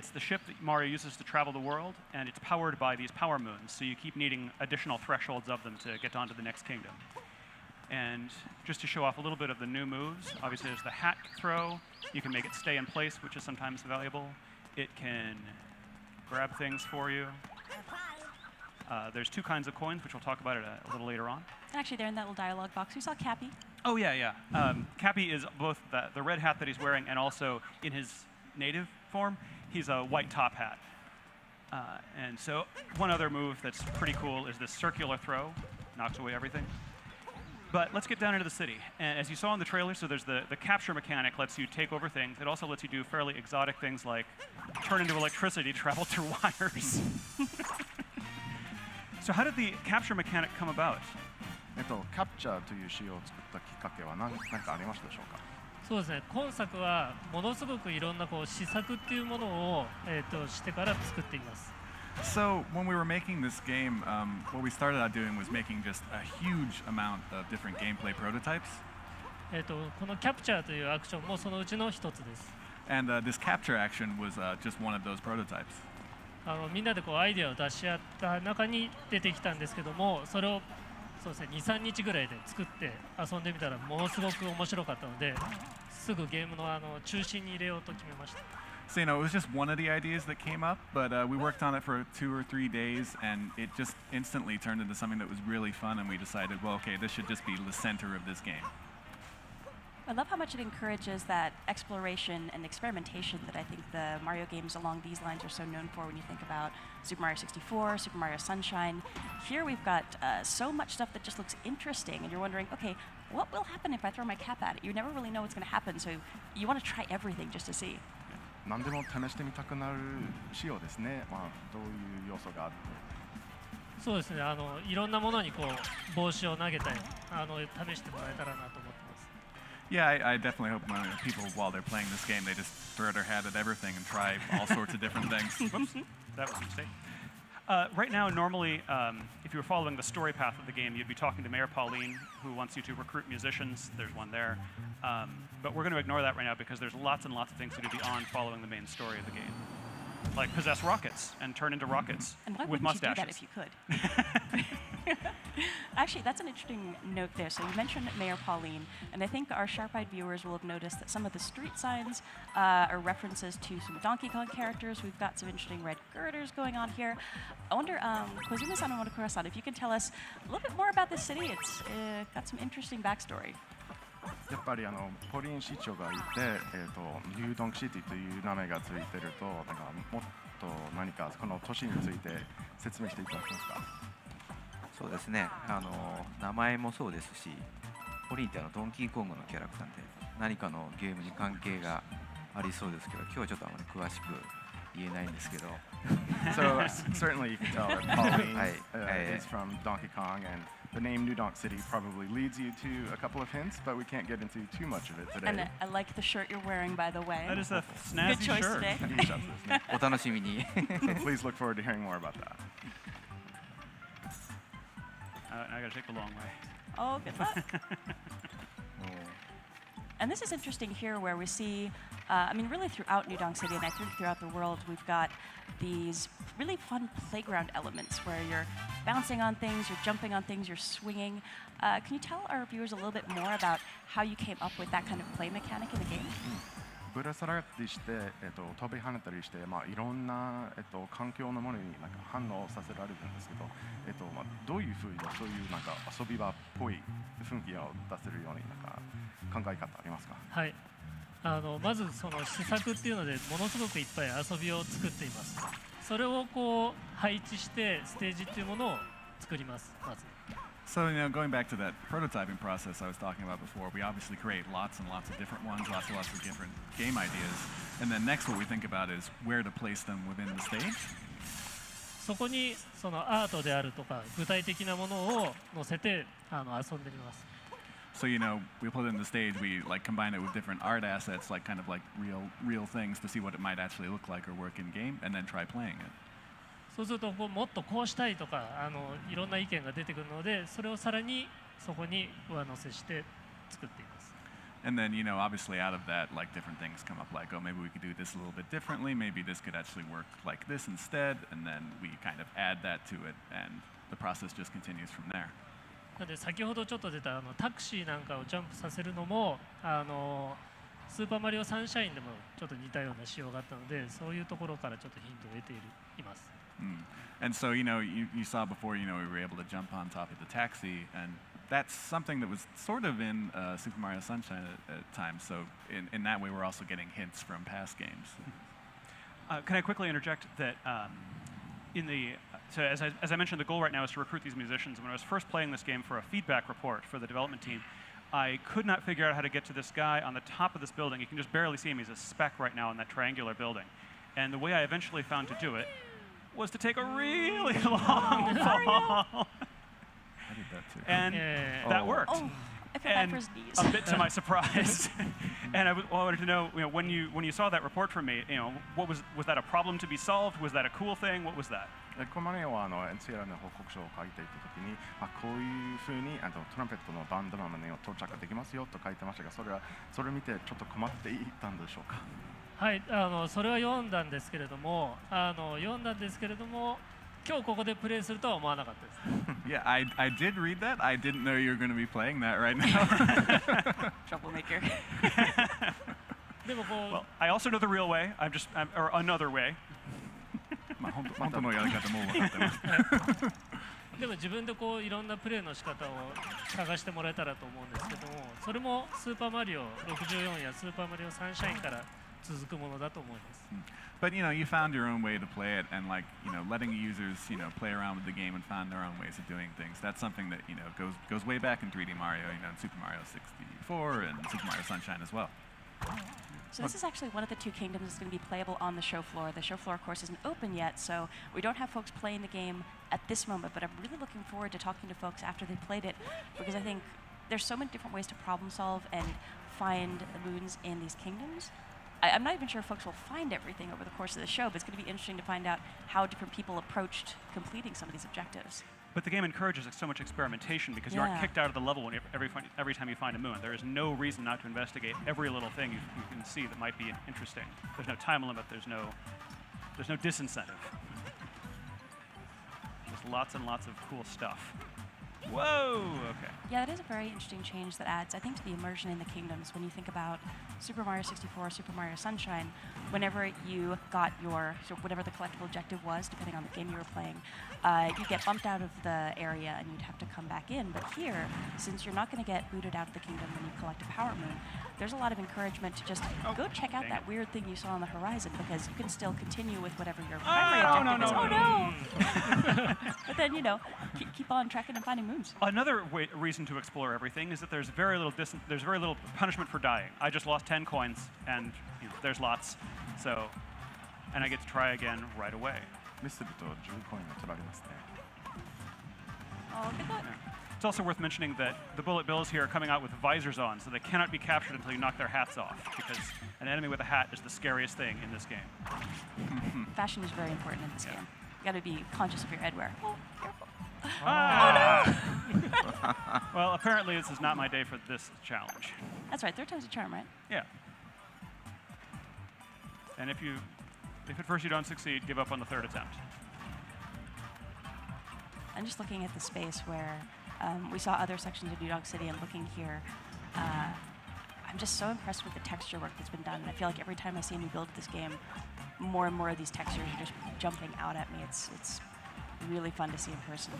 It's the ship that Mario uses to travel the world, and it's powered by these power moons, so you keep needing additional thresholds of them to get onto the next kingdom. And just to show off a little bit of the new moves, obviously there's the hat throw. You can make it stay in place, which is sometimes valuable. It can grab things for you. There's two kinds of coins, which we'll talk about it a little later on. Actually, there in that little dialogue box, we saw Cappy. Oh, yeah. Cappy is both the red hat that he's wearing and also in his native form, he's a white top hat. And so one other move that's pretty cool is this circular throw. Knocks away everything. But let's get down into the city. And as you saw in the trailer, so there's the capture mechanic lets you take over things. It also lets you do fairly exotic things like turn into electricity, travel through wires. So how did the capture mechanic come about? キャプチャーという仕様を作ったきっかけは何かありましたでしょうか。そうですね。今作はものすごくいろんな試作っていうものをしてから作っています。So when we were making this game, what we started out doing was making just a huge amount of different gameplay prototypes. このキャプチャーというアクションもそのうちの一つです。And this capture action was just one of those prototypes. みんなでアイデアを出し合った中に出てきたんですけども、それをそうですね、2、3日ぐらいで作って遊んでみたらものすごく面白かったので、すぐゲームの中心に入れようと決めました。So, it was just one of the ideas that came up, but we worked on it for 2 or 3 days, and it just instantly turned into something that was really fun, and we decided, well, okay, this should just be the center of this game. I love how much it encourages that exploration and experimentation that I think the Mario games along these lines are so known for when you think about Super Mario 64, Super Mario Sunshine. Here we've got so much stuff that just looks interesting, and you're wondering, okay, what will happen if I throw my cap at it? You never really know what's going to happen, so you want to try everything just to see. 何でも試してみたくなる仕様ですね。どういう要素があって。そうですね。いろんなものに帽子を投げたり、試してもらえたらなと思ってます。Yeah, I definitely hope people, while they're playing this game, they just throw their hat at everything and try all sorts of different things. Whoops, that was a mistake. Right now, normally, if you were following the story path of the game, you'd be talking to Mayor Pauline, who wants you to recruit musicians. There's one there. But we're going to ignore that right now because there's lots and lots of things to do beyond following the main story of the game. Like possess rockets and turn into rockets with mustaches. And why wouldn't you do that if you could? Actually, that's an interesting note there. So you mentioned Mayor Pauline, and I think our sharp-eyed viewers will have noticed that some of the street signs are references to some Donkey Kong characters. We've got some interesting red girders going on here. I wonder, Kozuma-san and Monokura-san, if you can tell us a little bit more about this city. It's got some interesting backstory. やっぱりポリン市長がいて、ニュードンクシティという名前がついてると、なんかもっと何かこの都市について説明していただけますか。そうですね。名前もそうですし、ポリンってドンキーコングのキャラクターで何かのゲームに関係がありそうですけど、今日はちょっとあまり詳しく言えないんですけど。So certainly you can tell that Pauline is from Donkey Kong, and the name New Donk City probably leads you to a couple of hints, but we can't get into too much of it today. And I like the shirt you're wearing, by the way. That is a snazzy Good choice shirt. Today. お楽しみに。So please look forward to hearing more about that. I gotta take the long way. Oh, good luck. And this is interesting here where we see, really throughout New Donk City and I think throughout the world, we've got these really fun playground elements where you're bouncing on things, you're jumping on things, you're swinging. Can you tell our viewers a little bit more about how you came up with that kind of play mechanic in the game? ぶら下がったりして、飛び跳ねたりして、いろんな、環境のものになんか反応させられるんですけど、どういうふうにそういうなんか遊び場っぽい雰囲気を出せるようになんか考え方ありますか。はい。まずその施策っていうのでものすごくいっぱい遊びを作っています。それを配置してステージっていうものを作りますまず。So, going back to that prototyping process I was talking about before, we obviously create lots and lots of different ones, lots and lots of different game ideas. And then next what we think about is where to place them within the stage. そこにそのアートであるとか具体的なものを載せて遊んでみます。So, we put it in the stage, we combine it with different art assets, kind of real things to see what it might actually look like or work in game, and then try playing it. そうするともっとこうしたいとかいろんな意見が出てくるので、それをさらにそこに上乗せして作っています。And then, obviously out of that, like different things come up like, oh, maybe we could do this a little bit differently. Maybe this could actually work like this instead. And then we kind of add that to it, and the process just continues from there. なので先ほどちょっと出たタクシーなんかをジャンプさせるのもスーパーマリオサンシャインでもちょっと似たような仕様があったので、そういうところからちょっとヒントを得ています。And so, you saw before, we were able to jump on top of the taxi, and that's something that was sort of in Super Mario Sunshine at times. So in that way, we're also getting hints from past games. Can I quickly interject that so as I mentioned, the goal right now is to recruit these musicians. When I was first playing this game for a feedback report for the development team, I could not figure out how to get to this guy on the top of this building. You can just barely see him. He's a speck right now in that triangular building. And the way I eventually found to do it was to take a really long fall. I did that too. And that worked. Oh, I feel bad for his knees. A bit to my surprise. And I wanted to know, when you saw that report from me, what was that a problem to be solved? Was that a cool thing? What was that? このマリオはNCR の報告書を書いていたときに、こういうふうにトランペットのバンドマンに到着できますよと書いてましたが、それを見てちょっと困っていたんでしょうか。はい、それは読んだんですけれども、今日ここでプレイするとは思わなかったです。Yeah, I did read that. I didn't know you were going to be playing that right now. Troublemaker. でもこう、 Well, I also know the real way. Or another way. 本当のやり方も分かってます。でも自分でこういろんなプレイの仕方を探してもらえたらと思うんですけども、それもスーパーマリオ64やスーパーマリオサンシャインから続くものだと思います。But you found your own way to play it, and letting users play around with the game and find their own ways of doing things. That's something that goes way back in 3D Mario, in Super Mario 64 and Super Mario Sunshine as well. So this is actually one of the two kingdoms that's going to be playable on the show floor. The show floor, of course, isn't open yet, so we don't have folks playing the game at this moment, but I'm really looking forward to talking to folks after they've played it, because I think there's so many different ways to problem solve and find the moons in these kingdoms. I'm not even sure if folks will find everything over the course of the show, but it's going to be interesting to find out how different people approached completing some of these objectives. But the game encourages so much experimentation because you aren't kicked out of the level every time you find a moon. There is no reason not to investigate every little thing you can see that might be interesting. There's no time limit. There's no disincentive. Just lots and lots of cool stuff. Whoa! Okay. Yeah, that is a very interesting change that adds, I think, to the immersion in the kingdoms. When you think about Super Mario 64, Super Mario Sunshine, whenever you got your, whatever the collectible objective was, depending on the game you were playing, you'd get bumped out of the area and you'd have to come back in. But here, since you're not going to get booted out of the kingdom when you collect a power moon, there's a lot of encouragement to just go check out that weird thing you saw on the horizon, because you can still continue with whatever your primary objective is. Oh no! But then, keep on tracking and finding moons. Another reason to explore everything is that there's very little punishment for dying. I just lost 10 coins, and there's lots. So, and I get to try again right away. ミスると10コインが取られますね。 Oh, good luck. It's also worth mentioning that the bullet bills here are coming out with visors on, so they cannot be captured until you knock their hats off, because an enemy with a hat is the scariest thing in this game. Fashion is very important in this game. You got to be conscious of your headwear. Oh, careful. Well, apparently this is not my day for this challenge. That's right. Third time's a charm, right? Yeah. And if at first you don't succeed, give up on the third attempt. I'm just looking at the space where we saw other sections of New Dog City, and looking here, I'm just so impressed with the texture work that's been done. And I feel like every time I see a new build of this game, more and more of these textures are just jumping out at me. It's really fun to see in person.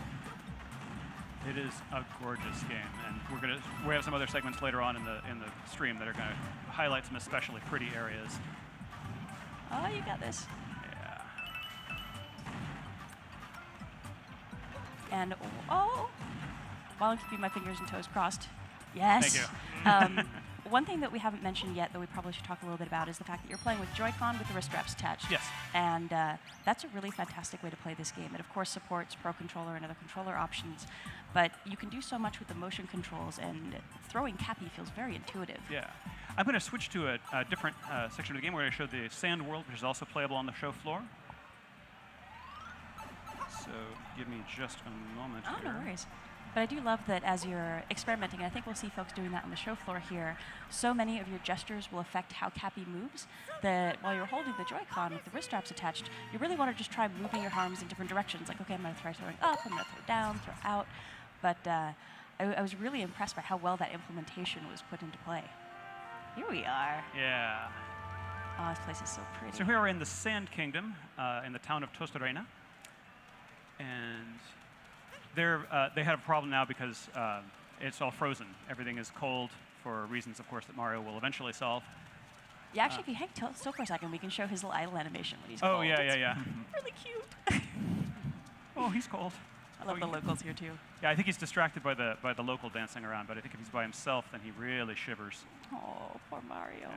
It is a gorgeous game, and we have some other segments later on in the stream that are going to highlight some especially pretty areas. Oh, you got this. Yeah. And while I'm keeping my fingers and toes crossed, yes. Thank you. One thing that we haven't mentioned yet that we probably should talk a little bit about is the fact that you're playing with Joy-Con with the wrist straps attached. Yes. And that's a really fantastic way to play this game. It, of course, supports Pro Controller and other controller options, but you can do so much with the motion controls, and throwing Cappy feels very intuitive. Yeah. I'm going to switch to a different section of the game where I show the sand world, which is also playable on the show floor. So give me just a moment Oh, here. no worries. But I do love that as you're experimenting, and I think we'll see folks doing that on the show floor here, so many of your gestures will affect how Cappy moves that while you're holding the Joy-Con with the wrist straps attached, you really want to just try moving your arms in different directions. Like, okay, I'm going to try throwing up, I'm going to throw down, throw out. But I was really impressed by how well that implementation was put into play. Here we are. Yeah. Oh, this place is so pretty. So here we're in the Sand Kingdom, in the town of Tostarena. And they have a problem now because it's all frozen. Everything is cold for reasons, of course, that Mario will eventually solve. Yeah, actually, if you hang still for a second, we can show his little idle animation when he's Oh, cold. yeah, It's yeah. really cute. Oh, he's cold. I love the locals here, too. Yeah, I think he's distracted by the local dancing around, but I think if he's by himself, then he really shivers. Oh, poor Mario.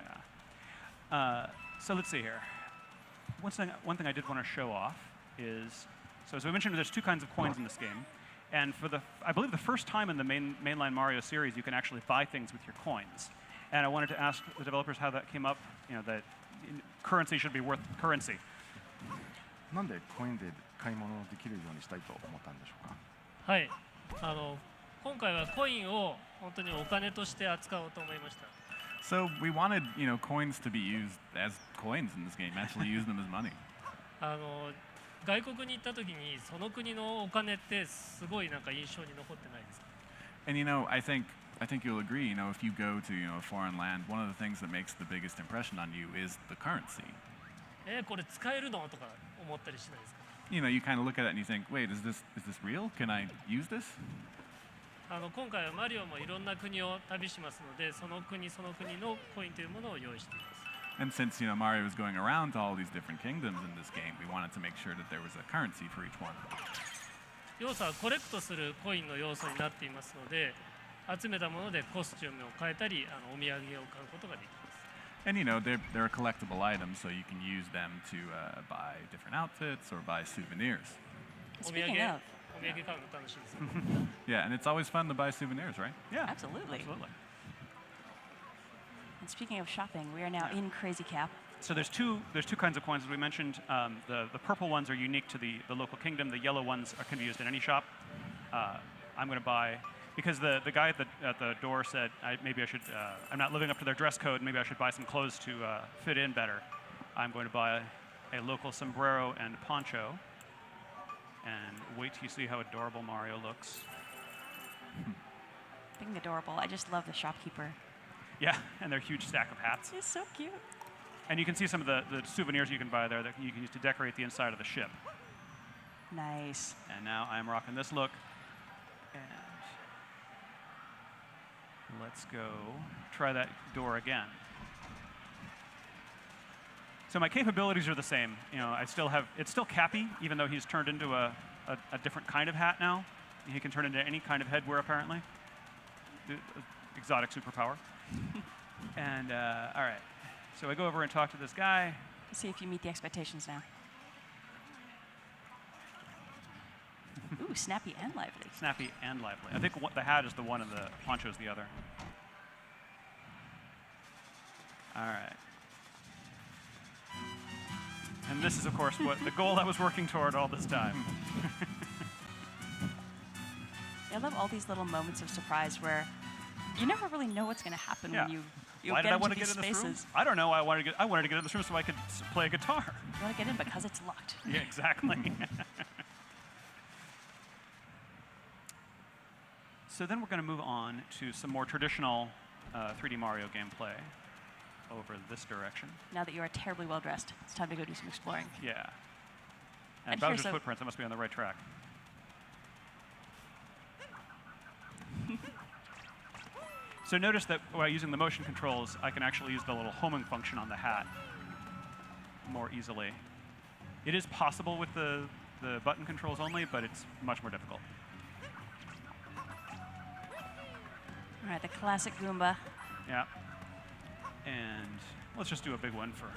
Yeah. So let's see here. One thing I did want to show off is, so as we mentioned, there's two kinds of coins in this game. And for I believe the first time in the mainline Mario series, you can actually buy things with your coins. And I wanted to ask the developers how that came up, that currency should be worth currency. なんでコインで買い物できるようにしたいと思ったんでしょうか。はい、今回はコインを本当にお金として扱おうと思いました。 So we wanted, coins to be used as coins in this game. Actually, use them as money. 外国に行った時にその国のお金ってすごいなんか印象に残ってないですか？ And I think you'll agree. If you go to a foreign land, one of the things that makes the biggest impression on you is the currency. これ使えるのとか思ったりしないですか？ You kind of look at it and you think, wait, is this real? Can I use this? 今回はマリオもいろんな国を旅しますので、その国その国のコインというものを用意しています。 And since Mario is going around to all these different kingdoms in this game, we wanted to make sure that there was a currency for each one. 要素はコレクトするコインの要素になっていますので、集めたものでコスチュームを変えたり、お土産を買うことができます。 And they're collectible items, so you can use them to buy different outfits or buy souvenirs. お土 Speaking 産 of, お土産買うの楽しいですね。 Yeah, and it's always fun to buy souvenirs, right? Yeah, absolutely. absolutely. And speaking of shopping, we are now Yeah. in Crazy Cap. So there's two kinds of coins, as we mentioned. The purple ones are unique to the local kingdom. The yellow ones can be used in any shop. I'm going to buy, because the guy at the door said maybe I should, I'm not living up to their dress code, maybe I should buy some clothes to fit in better. I'm going to buy a local sombrero and poncho. And wait till you see how adorable Mario looks. Being adorable, I just love the shopkeeper. Yeah, and their huge stack of hats. He's so cute. And you can see some of the souvenirs you can buy there that you can use to decorate the inside of the ship. Nice. And now I'm rocking this look. And let's go try that door again. So my capabilities are the same. It's still Cappy, even though he's turned into a different kind of hat now. He can turn into any kind of headwear, apparently. Exotic superpower. And, all right. So I go over and talk to this guy. Let's see if you meet the expectations now. Ooh, snappy and lively. Snappy and lively. I think the hat is the one and the poncho is the other. All right. And this is, of course, what the goal I was working toward all this time. I love all these little moments of surprise where you never really know what's going to happen Yeah. when you Why get did I into want to these get in this room? spaces. I don't know. I wanted to get in this room so I could play a guitar. You want to get in because it's locked. Yeah, exactly. So then we're going to move on to some more traditional 3D Mario gameplay over this direction. Now that you are terribly well dressed, it's time to go do some exploring. Yeah. And And here's Bowser's a- footprints, I must be on the right track. So notice that while using the motion controls, I can actually use the little homing function on the hat more easily. It is possible with the button controls only, but it's much more difficult. All right, the classic Goomba. Yeah. And let's just do a big one for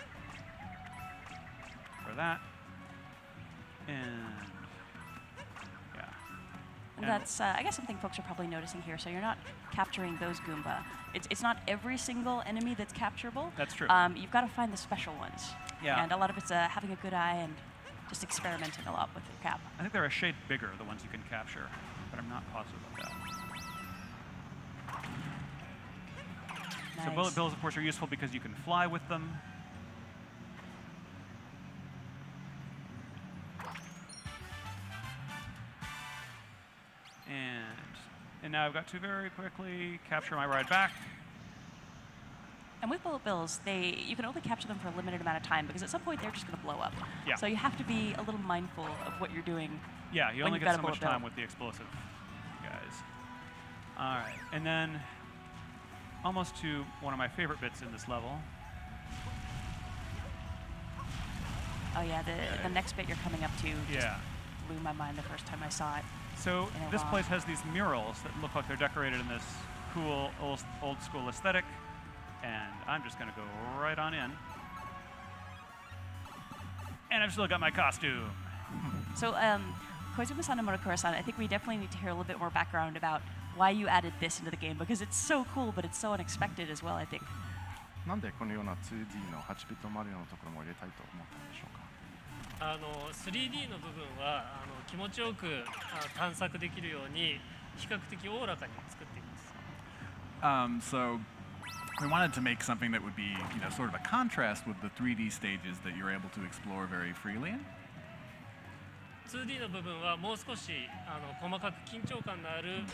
that. And yeah. And And- that's, I guess, something folks are probably noticing here. So you're not capturing those Goomba. It's not every single enemy that's capturable. That's true. You've got to find the special ones. Yeah. And a lot of it's having a good eye and just experimenting a lot with your cap. I think they're a shade bigger, the ones you can capture, but I'm not positive about that. Nice. So bullet bills, of course, are useful because you can fly with them. And now I've got to very quickly capture my ride back. And with bullet bills, you can only capture them for a limited amount of time because at some point they're just going to blow up. Yeah. So you have to be a little mindful of what you're doing. Yeah, you when only you've get got a so much bullet time bill. with the explosive guys. All right, and then almost to one of my favorite bits in this level. Oh yeah, the next bit you're coming up to just Yeah. blew my mind the first time I saw it. So in a this while. place has these murals that look like they're decorated in this cool old school aesthetic, and I'm just gonna go right on in. And I've still got my costume. So Koizumi-san and Murakura-san, I think we definitely need to hear a little bit more background about why you added this into the game because it's so cool, but it's so unexpected as well, I think. なんでこのような 2D の8ビットマリオのところも入れたいと思ったんでしょうか。3D の部分は気持ちよく探索できるように比較的おおらかに作っています。So we wanted to make something that would be, sort of a contrast with the 3D stages that you're able to explore very freely in. 2D の部分はもう少し細かく緊張感のある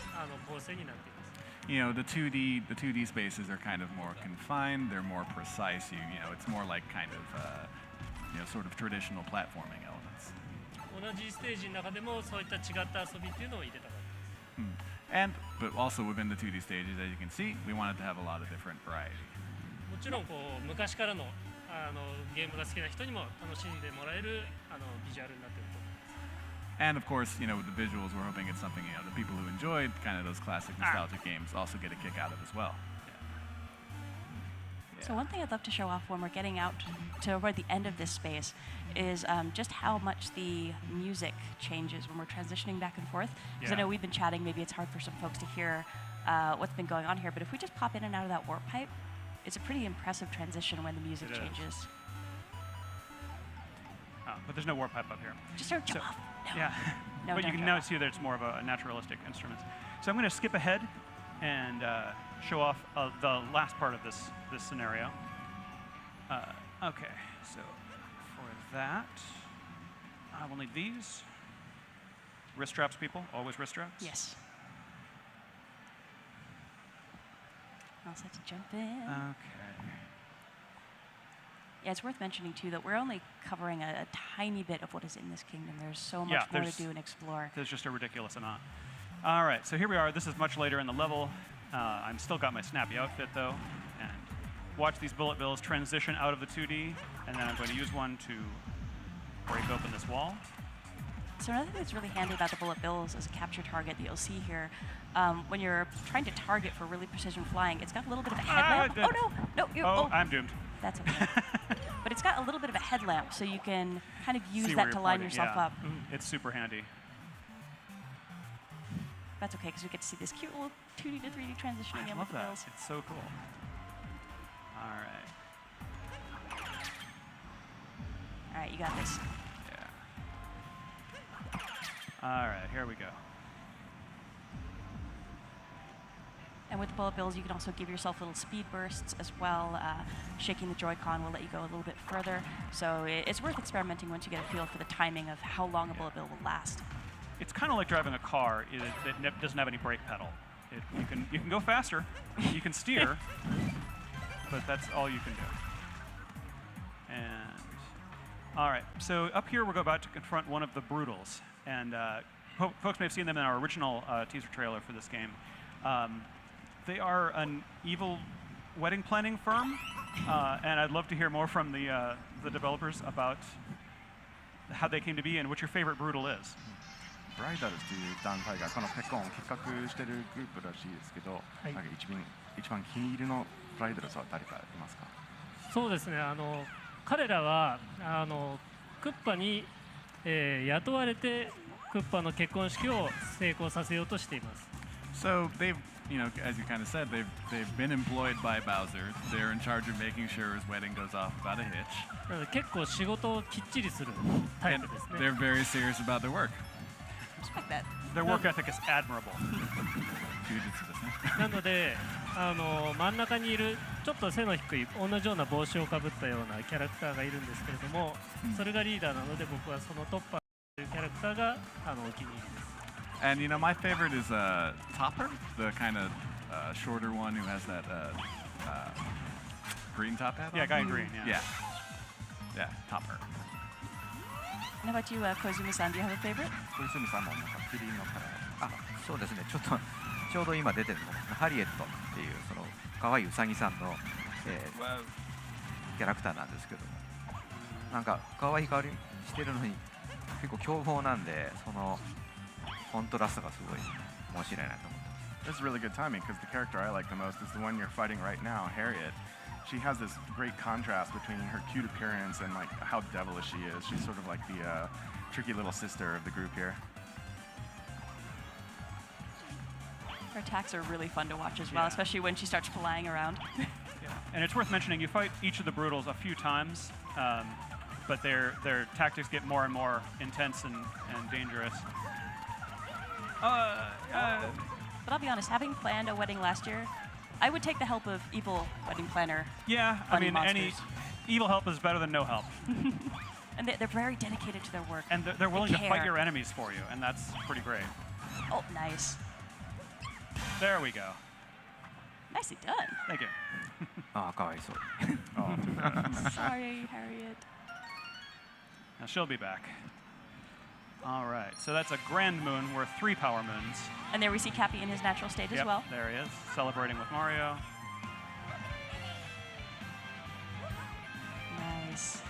構成になっています。The 2D spaces are kind of more confined. They're more precise. It's more like kind of, sort of traditional platforming elements. 同じステージの中でもそういった違った遊びっていうのを入れたかったです。But also within the 2D stages, as you can see, we wanted to have a lot of different variety. もちろん昔からのゲームが好きな人にも楽しんでもらえるビジュアルになっていると思います。And of course, with the visuals, we're hoping it's something, the people who enjoyed kind of those classic nostalgic games also get a kick out of as well. So one thing I'd love to show off when we're getting out toward the end of this space is just how much the music changes when we're transitioning back and forth. Because I Yeah. know we've been chatting, maybe it's hard for some folks to hear what's been going on here, but if we just pop in and out of that warp pipe, it's a pretty impressive transition when the music It is. changes. But there's no warp pipe up here. Just start jump So- off. No. Yeah. No, but you don't can jump now off. see that it's more of a naturalistic instrument. So I'm going to skip ahead and show off the last part of this scenario. Okay, so for that, I will need these. Wrist straps, people. Always wrist straps. Yes. All set to jump in. Okay. Yeah, it's worth mentioning too that we're only covering a tiny bit of what is in this kingdom. There's so much Yeah, more to there's- do and explore. There's just a ridiculous amount. All right, so here we are. This is much later in the level. I'm still got my snappy outfit though, and watch these bullet bills transition out of the 2D, and then I'm going to use one to break open this wall. So another thing that's really handy about the bullet bills as a capture target that you'll see here, when you're trying to target for really precision flying, it's got a little bit of a headlamp. good. Oh no, no, Oh, I'm doomed. that's okay. But it's got a little bit of a headlamp, so you can kind of use See that where to you're line pointing, yourself yeah. up. It's super handy. That's okay, because we get to see this cute little 2D to 3D transitioning I in love with the that. bills. It's so cool. All right. All right, you got this. Yeah. All right, here we go. And with bullet bills, you can also give yourself little speed bursts as well. Shaking the Joy-Con will let you go a little bit further. So it's worth experimenting once you get a feel for the timing of how long a bullet bill will last. It's kind of like driving a car that doesn't have any brake pedal. You can go faster, you can steer, but that's all you can do. And all right, so up here we're about to confront one of the broodals, and folks may have seen them in our original teaser trailer for this game. They are an evil wedding planning firm, and I'd love to hear more from the developers about how they came to be and what your favorite broodal is. ブライダルズという団体がこのペコンを企画してるグループらしいですけど、いなんか一番気に入りのブライダルズは誰かいますか？そうですね、彼らはクッパに、雇われてクッパの結婚式を成功させようとしています。So they've you know, as you kind of said, they've been employed by Bowser. They're in charge of making sure his wedding goes off without a hitch. なので結構仕事をきっちりするタイ And プですね。 they're very serious about their work. Respect that. Their work ethic is admirable. 充実ですね。なので真ん中にいるちょっと背の低い同じような帽子をかぶったようなキャラクターがいるんですけれども、それがリーダーなので僕はそのトッパーというキャラクターがお気に入りです。 And you know, my favorite is Topper, the kind of shorter one who has that green top hat. Yeah, on. guy in green. Yeah. Yeah, Topper. And how about you, Kozumi-san? Do you have a favorite? 小泉さんもなんかキリンのカラー。あ、そうですね。ちょうど今出てるのがハリエットっていうその可愛いウサギさんの、キャラクターなんですけども、なんか可愛い香りしてるのに結構凶暴なんで、そのコントラストがすごい面白いなと思ってます。 This is really good timing because the character I like the most is the one you're fighting right now, Harriet. She has this great contrast between her cute appearance and like how devilish she is. She's sort of like the tricky little sister of the group here. Her attacks are really fun to watch as well, Yeah. especially when she starts flying around. And it's worth mentioning, you fight each of the broodals a few times, but their tactics get more and more intense and dangerous. But I'll be honest, having planned a wedding last year, I would take the help of evil wedding planner. Yeah, I Bunny mean, any monsters. evil help is better than no help. And they're very dedicated to their work. And they're willing to fight care. your enemies for you, and that's pretty great. Oh, nice. There we go. Nicely done. Thank you. ああ、かわいそう。 Oh, too bad. Sorry, Harriet. Now she'll be back. All right, so that's a grand moon. We're 3 power moons. And there we see Cappy in his natural state as Yep, well. there he is, celebrating with Mario. Nice.